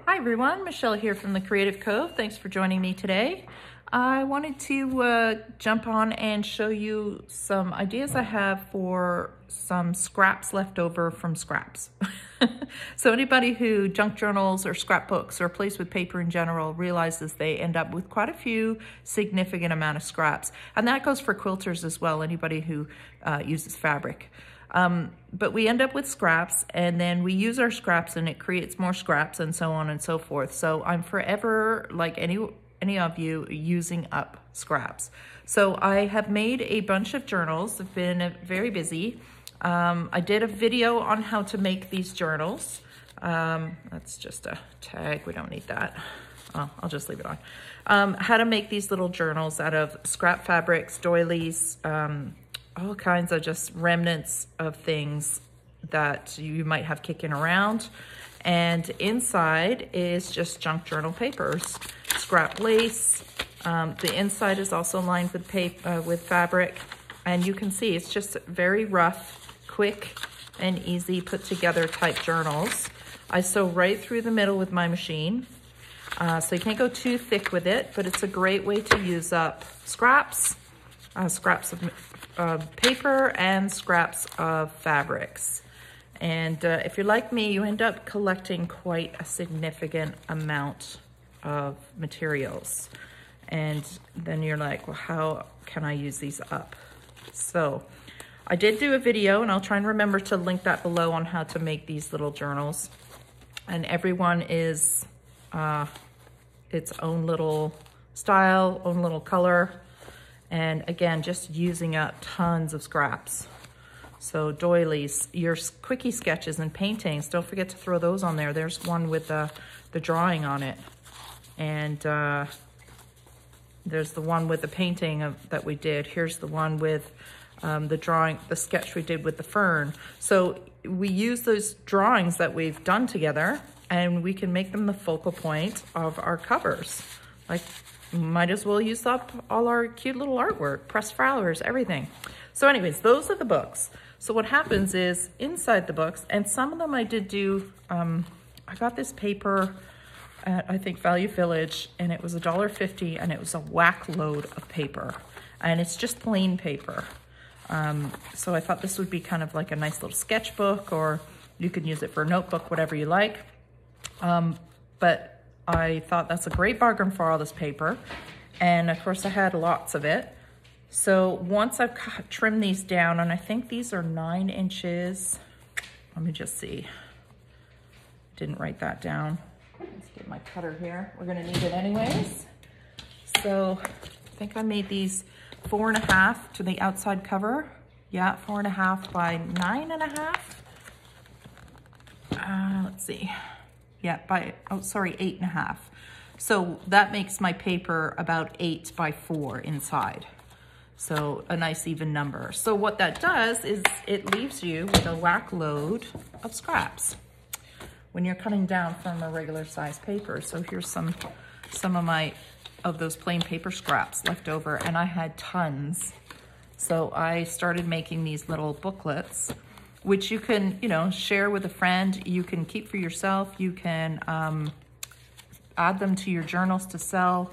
Hi everyone, Michelle here from the Creative Cove. Thanks for joining me today. I wanted to jump on and show you some ideas I have for some scraps left over from scraps. So anybody who junk journals or scrapbooks or plays with paper in general realizes they end up with quite a few significant amount of scraps. And that goes for quilters as well, anybody who uses fabric. But we end up with scraps, and then we use our scraps and it creates more scraps and so on and so forth. So I'm forever, like any of you, using up scraps. So I have made a bunch of journals. I've been very busy. I did a video on how to make these journals. That's just a tag, we don't need that. Oh, I'll just leave it on. How to make these little journals out of scrap fabrics, doilies, all kinds of just remnants of things that you might have kicking around. And inside is just junk journal papers, scrap lace. The inside is also lined with paper, with fabric. And you can see it's just very rough, quick and easy put together type journals. I sew right through the middle with my machine. So you can't go too thick with it, but it's a great way to use up scraps, scraps of paper and scraps of fabrics. And if you're like me, you end up collecting quite a significant amount of materials. And then you're like, well, how can I use these up? So I did do a video, and I'll try and remember to link that below, on how to make these little journals. And everyone is its own little style, own little color. And again, just using up tons of scraps. So doilies, your quickie sketches and paintings, don't forget to throw those on there. There's one with the drawing on it. And there's the one with the painting that we did. Here's the one with the drawing, the sketch we did with the fern. So we use those drawings that we've done together, and we can make them the focal point of our covers. Like, might as well use up all our cute little artwork, pressed flowers, everything. So anyways, those are the books. So what happens is, inside the books, and some of them I did do, I got this paper at, I think, Value Village, and it was $1.50, and it was a whack load of paper. And it's just plain paper. So I thought this would be kind of like a nice little sketchbook, or you could use it for a notebook, whatever you like. But I thought that's a great bargain for all this paper. And of course I had lots of it. So once I've trimmed these down, and I think these are 9 inches. Let me just see. Didn't write that down. Let's get my cutter here. We're gonna need it anyways. So I think I made these 4.5 to the outside cover. Yeah, 4.5 by 9.5. Let's see. Yeah, 8.5. So that makes my paper about 8 by 4 inside. So a nice even number. So what that does is it leaves you with a whack load of scraps when you're cutting down from a regular size paper. So here's some of those plain paper scraps left over, and I had tons. So I started making these little booklets, which you can, share with a friend. You can keep for yourself. You can add them to your journals to sell.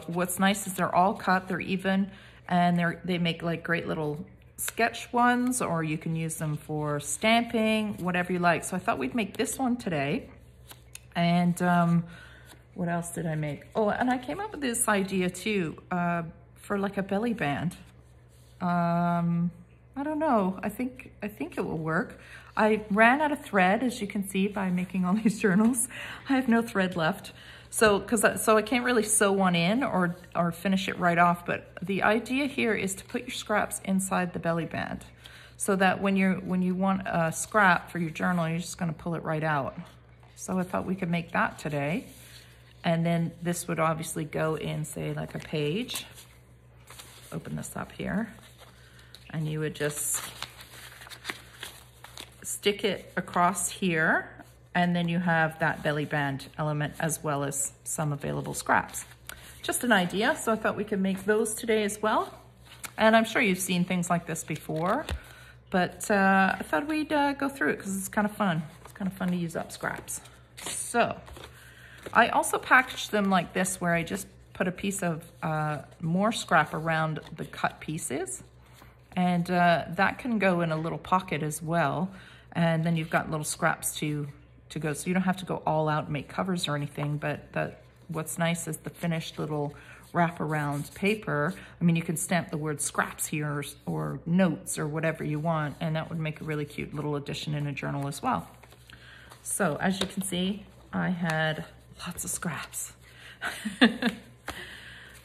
What's nice is they're all cut, they're even, and they make like great little sketch ones, or you can use them for stamping, whatever you like. So I thought we'd make this one today. And what else did I make? Oh, and I came up with this idea too, for like a belly band. I don't know. I think it will work. I ran out of thread, as you can see by making all these journals. I have no thread left. So I can't really sew one in or finish it right off, but the idea here is to put your scraps inside the belly band, so that when you want a scrap for your journal, you're just going to pull it right out. So I thought we could make that today. And then this would obviously go in, say, like a page. Open this up here. And you would just stick it across here, and then you have that belly band element as well as some available scraps. Just an idea, so I thought we could make those today as well. And I'm sure you've seen things like this before, but I thought we'd go through it because it's kind of fun. It's kind of fun to use up scraps. So I also packaged them like this, where I just put a piece of more scrap around the cut pieces. And that can go in a little pocket as well. And then you've got little scraps to go. So you don't have to go all out and make covers or anything, but what's nice is the finished little wraparound paper. I mean, you can stamp the word scraps here or notes or whatever you want, and that would make a really cute little addition in a journal as well. So as you can see, I had lots of scraps.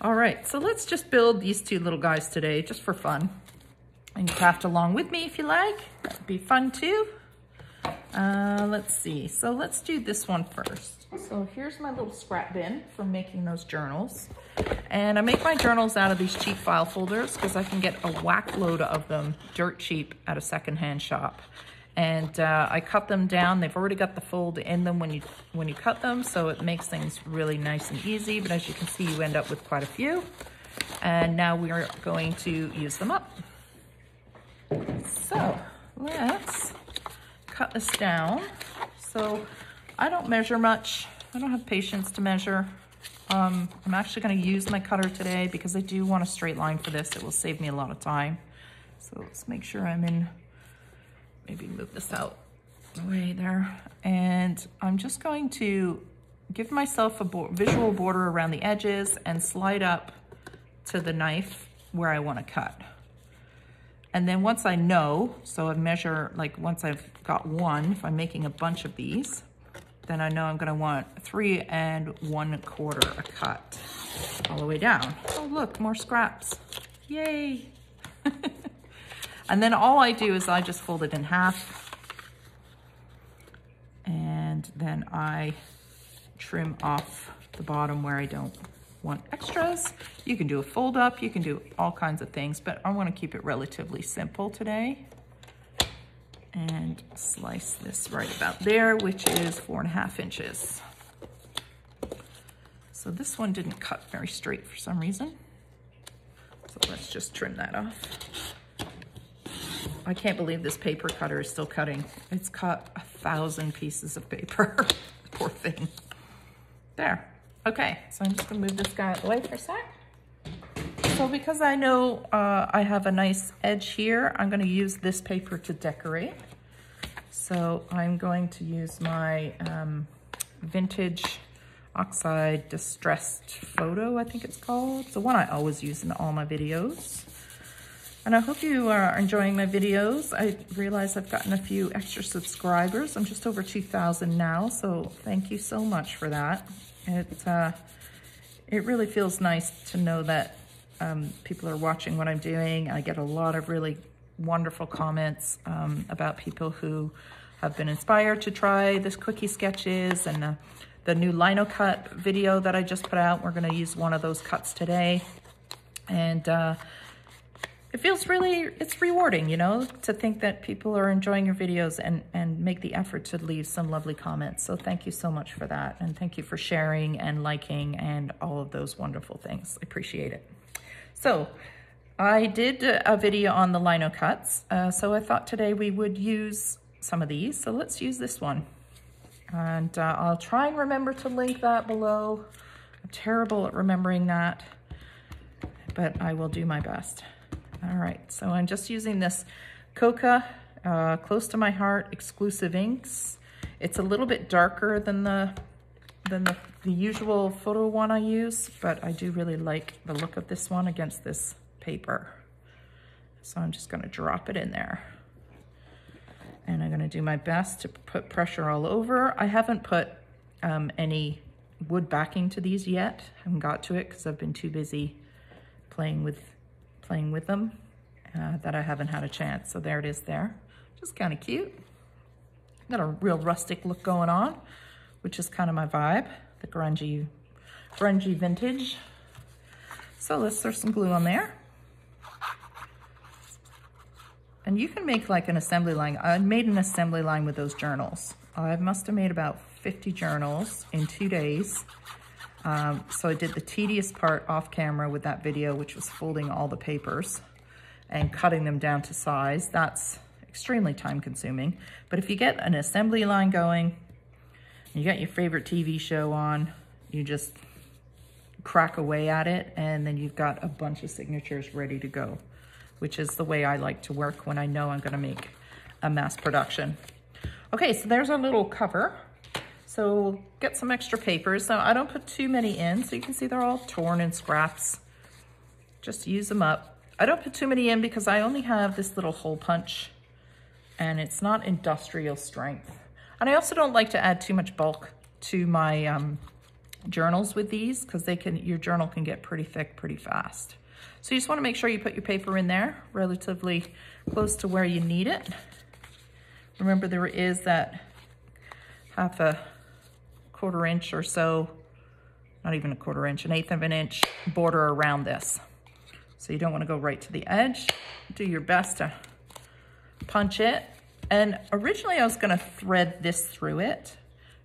All right, so let's just build these two little guys today, just for fun. And craft along with me if you like. That would be fun too. Let's see, so let's do this one first. So here's my little scrap bin for making those journals. And I make my journals out of these cheap file folders because I can get a whack load of them dirt cheap at a secondhand shop. And I cut them down. They've already got the fold in them when you cut them, so it makes things really nice and easy. But as you can see, you end up with quite a few. And now we are going to use them up. So let's cut this down. So I don't measure much. I don't have patience to measure. I'm actually going to use my cutter today because I do want a straight line for this. It will save me a lot of time. So let's make sure I'm in, maybe move this out the way there. And I'm just going to give myself a visual border around the edges and slide up to the knife where I want to cut. And then once I know, so I measure, like once I've got one, if I'm making a bunch of these, then I know I'm gonna want 3 1/4 a cut all the way down. Oh look, more scraps, yay. And then all I do is I just fold it in half, and then I trim off the bottom where I don't want extras. You can do a fold up, you can do all kinds of things, but I want to keep it relatively simple today. And slice this right about there, which is 4.5 inches. So this one didn't cut very straight for some reason. So let's just trim that off. I can't believe this paper cutter is still cutting. It's cut 1,000 pieces of paper. Poor thing. There. Okay, so I'm just gonna move this guy out of the way for a sec. So because I know I have a nice edge here, I'm gonna use this paper to decorate. So I'm going to use my Vintage Oxide Distressed Photo, I think it's called. It's the one I always use in all my videos. And I hope you are enjoying my videos. I realize I've gotten a few extra subscribers. I'm just over 2,000 now, so thank you so much for that. It really feels nice to know that people are watching what I'm doing. I get a lot of really wonderful comments about people who have been inspired to try this quickie sketches and the new lino cut video that I just put out. We're going to use one of those cuts today. And it feels really, it's rewarding, you know, to think that people are enjoying your videos and make the effort to leave some lovely comments. So thank you so much for that. And thank you for sharing and liking and all of those wonderful things. I appreciate it. So I did a video on the lino cuts. So I thought today we would use some of these. So let's use this one. And I'll try and remember to link that below. I'm terrible at remembering that, but I will do my best. All right, so I'm just using this Coca Close to My Heart Exclusive Inks. It's a little bit darker than the usual photo one I use, but I do really like the look of this one against this paper. So I'm just gonna drop it in there. And I'm gonna do my best to put pressure all over. I haven't put any wood backing to these yet. I haven't got to it because I've been too busy playing with them that I haven't had a chance. So there it is there. Just kind of cute. Got a real rustic look going on, which is kind of my vibe, the grungy vintage. So let's throw some glue on there. And you can make like an assembly line. I made an assembly line with those journals. I must have made about 50 journals in 2 days. So I did the tedious part off camera with that video, which was folding all the papers and cutting them down to size. That's extremely time consuming. But if you get an assembly line going, You got your favorite TV show on, you just crack away at it, and then you've got a bunch of signatures ready to go, which is the way I like to work when I know I'm gonna make a mass production. Okay, so there's our little cover. So get some extra papers. So I don't put too many in, so you can see they're all torn and scraps. Just use them up. I don't put too many in because I only have this little hole punch, and it's not industrial strength. And I also don't like to add too much bulk to my journals with these, because your journal can get pretty thick pretty fast. So you just want to make sure you put your paper in there relatively close to where you need it. Remember, there is that half a quarter inch or so, not even a quarter inch, 1/8 of an inch border around this. So you don't want to go right to the edge. Do your best to punch it. And originally I was going to thread this through it,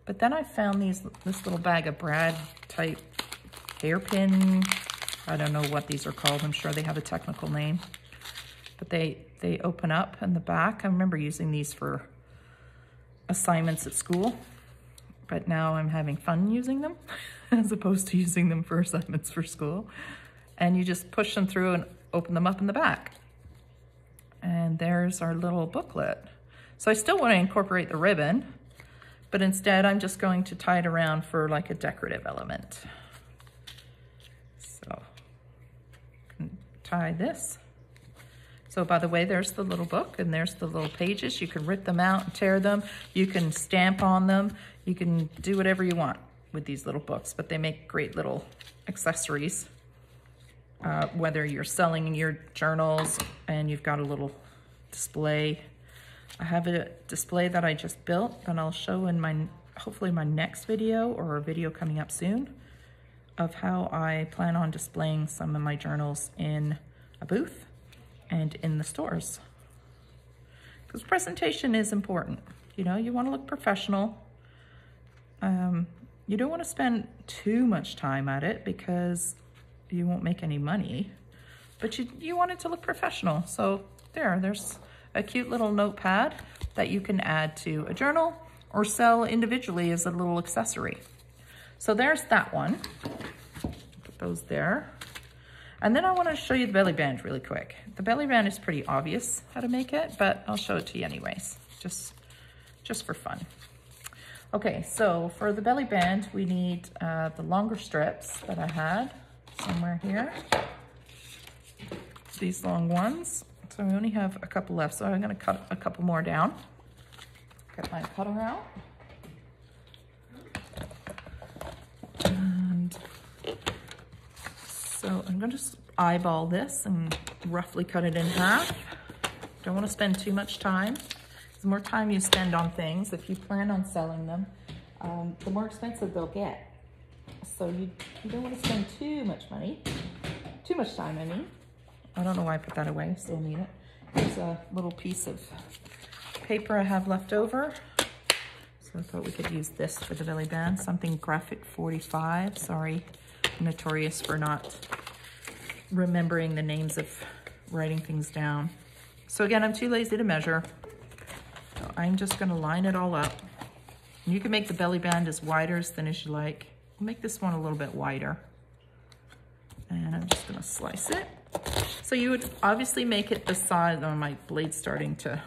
but then I found this little bag of Brad type hairpin. I don't know what these are called. I'm sure they have a technical name, but they open up in the back. I remember using these for assignments at school, but now I'm having fun using them as opposed to using them for assignments for school. And you just push them through and open them up in the back. And there's our little booklet. So I still want to incorporate the ribbon, but instead I'm just going to tie it around for like a decorative element. So tie this. So by the way, there's the little book and there's the little pages. You can rip them out and tear them. You can stamp on them. You can do whatever you want with these little books, but they make great little accessories. Whether you're selling your journals and you've got a little display. I have a display that I just built that I'll show in hopefully my next video, or a video coming up soon, of how I plan on displaying some of my journals in a booth and in the stores. Because presentation is important. You know, you want to look professional. You don't want to spend too much time at it because you won't make any money, but you want it to look professional. So there's a cute little notepad that you can add to a journal or sell individually as a little accessory. So there's that one. Put those there. And then I want to show you the belly band really quick. The belly band is pretty obvious how to make it, but I'll show it to you anyways, just for fun. Okay, so for the belly band, we need the longer strips that I had somewhere here. These long ones. So we only have a couple left, so I'm going to cut a couple more down. Get my cutter out. And so I'm going to just eyeball this and roughly cut it in half. Don't want to spend too much time. The more time you spend on things, if you plan on selling them, the more expensive they'll get. So you don't want to spend too much time, I mean. I don't know why I put that away, still need it. Here's a little piece of paper I have left over. So I thought we could use this for the belly band, something graphic 45. Sorry, I'm notorious for not remembering the names of writing things down. So again, I'm too lazy to measure. So I'm just gonna line it all up. And you can make the belly band as wide or as thin as you like. I'll make this one a little bit wider. And I'm just gonna slice it. So you would obviously make it the size, oh, my blade's starting to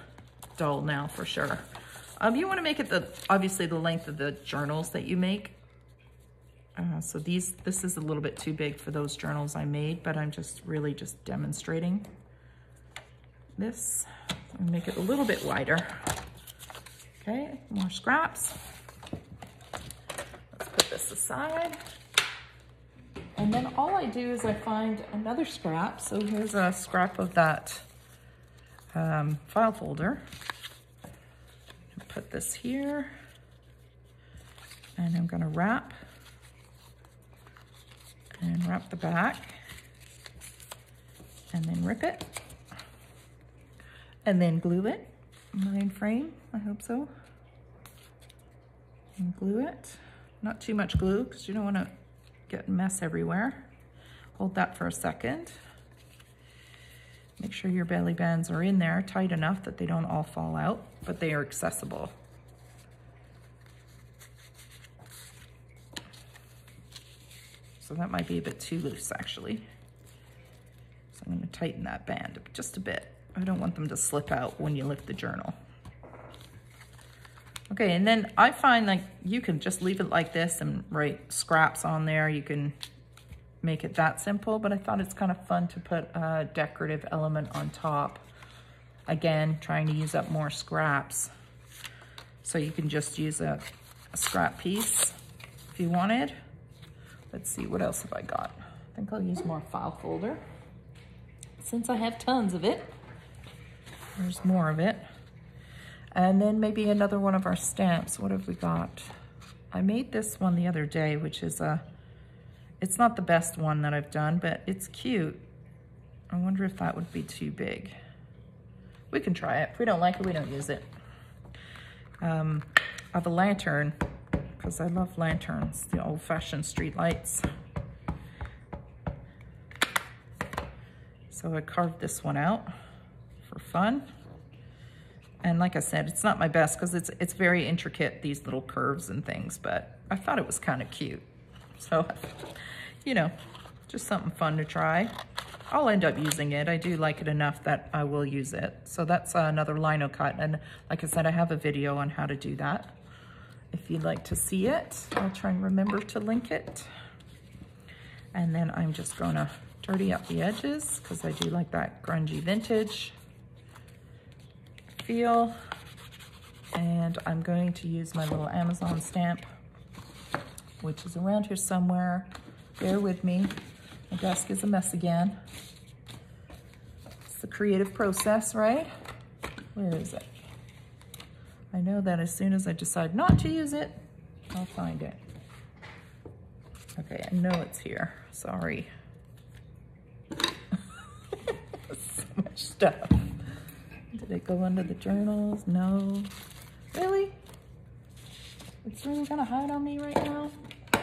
dull now for sure. You wanna make it obviously the length of the journals that you make. So this is a little bit too big for those journals I made, but I'm just really just demonstrating this. And make it a little bit wider. Okay, more scraps. Let's put this aside. And then all I do is I find another scrap. So here's a scrap of that file folder. Put this here. And I'm gonna wrap the back and then rip it and then glue it. Line frame, I hope so. And glue it. Not too much glue because you don't want to get mess everywhere. Hold that for a second. Make sure your belly bands are in there tight enough that they don't all fall out, but they are accessible. So that might be a bit too loose actually. So I'm gonna tighten that band just a bit. I don't want them to slip out when you lift the journal. Okay, and then I find like you can just leave it like this and write scraps on there. You can make it that simple, but I thought it's kind of fun to put a decorative element on top. Again, trying to use up more scraps. So you can just use a scrap piece if you wanted. Let's see, what else have I got? I think I'll use more file folder since I have tons of it. There's more of it. And then maybe another one of our stamps. What have we got? I made this one the other day, which is it's not the best one that I've done, but it's cute. I wonder if that would be too big. We can try it. If we don't like it, we don't use it. I have a lantern, because I love lanterns, the old-fashioned street lights. So I carved this one out for fun. And like I said, it's not my best because it's very intricate, these little curves and things, but I thought it was kind of cute. So, you know, just something fun to try. I'll end up using it. I do like it enough that I will use it. So that's another lino cut. And like I said, I have a video on how to do that. If you'd like to see it, I'll try and remember to link it. And then I'm just gonna dirty up the edges because I do like that grungy vintage feel. And I'm going to use my little Amazon stamp, which is around here somewhere. Bear with me. My desk is a mess again. It's the creative process, right? Where is it? I know that as soon as I decide not to use it, I'll find it. Okay, I know it's here. Sorry. So much stuff. Did it go under the journals? No. Really? It's really gonna hide on me right now?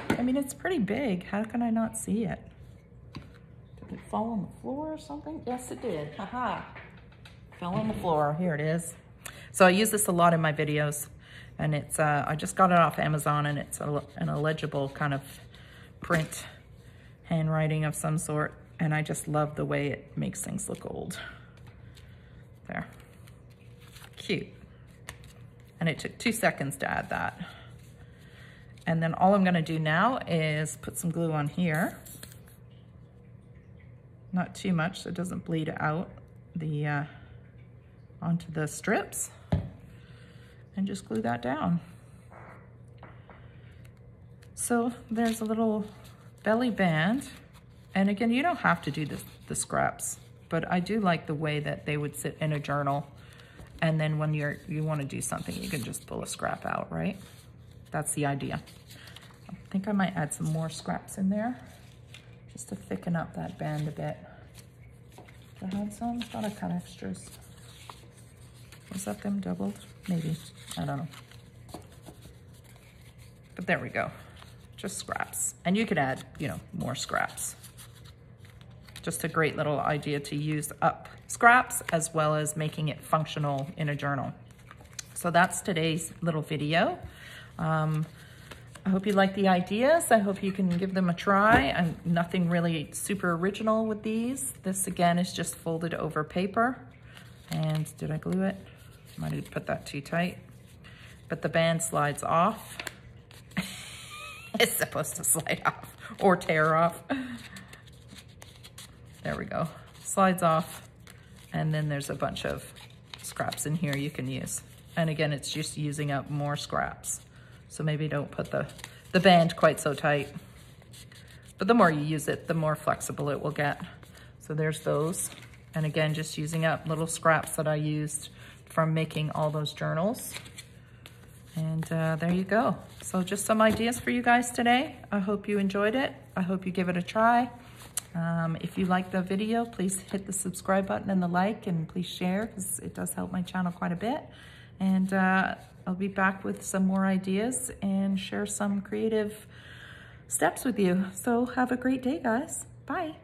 I mean, it's pretty big. How can I not see it? Did it fall on the floor or something? Yes, it did. Haha. Fell on the floor. Here it is. So I use this a lot in my videos, and it's I just got it off Amazon, and it's an illegible kind of print handwriting of some sort, and I just love the way it makes things look old. There. Cute. And it took 2 seconds to add that. And then all I'm gonna do now is put some glue on here. Not too much so it doesn't bleed out onto the strips. And just glue that down. So there's a little belly band. And again, you don't have to do the scraps, but I do like the way that they would sit in a journal. And then when you want to do something, you can just pull a scrap out, right? That's the idea. I think I might add some more scraps in there just to thicken up that band a bit. Do I have some? Thought I cut extras. Was that them doubled? Maybe. I don't know. But there we go. Just scraps. And you could add, you know, more scraps. Just a great little idea to use up scraps as well as making it functional in a journal. So that's today's little video. I hope you like the ideas. I hope you can give them a try. Nothing really super original with these. This again is just folded over paper. And did I glue it? Might have put that too tight. But the band slides off. It's supposed to slide off or tear off. There we go. Slides off. And then there's a bunch of scraps in here you can use. And again, it's just using up more scraps. So maybe don't put the band quite so tight. But the more you use it, the more flexible it will get. So there's those. And again, just using up little scraps that I used from making all those journals. And there you go. So just some ideas for you guys today. I hope you enjoyed it. I hope you give it a try. If you like the video, please hit the subscribe button and the like, and please share because it does help my channel quite a bit. And I'll be back with some more ideas and share some creative steps with you. So have a great day, guys. Bye.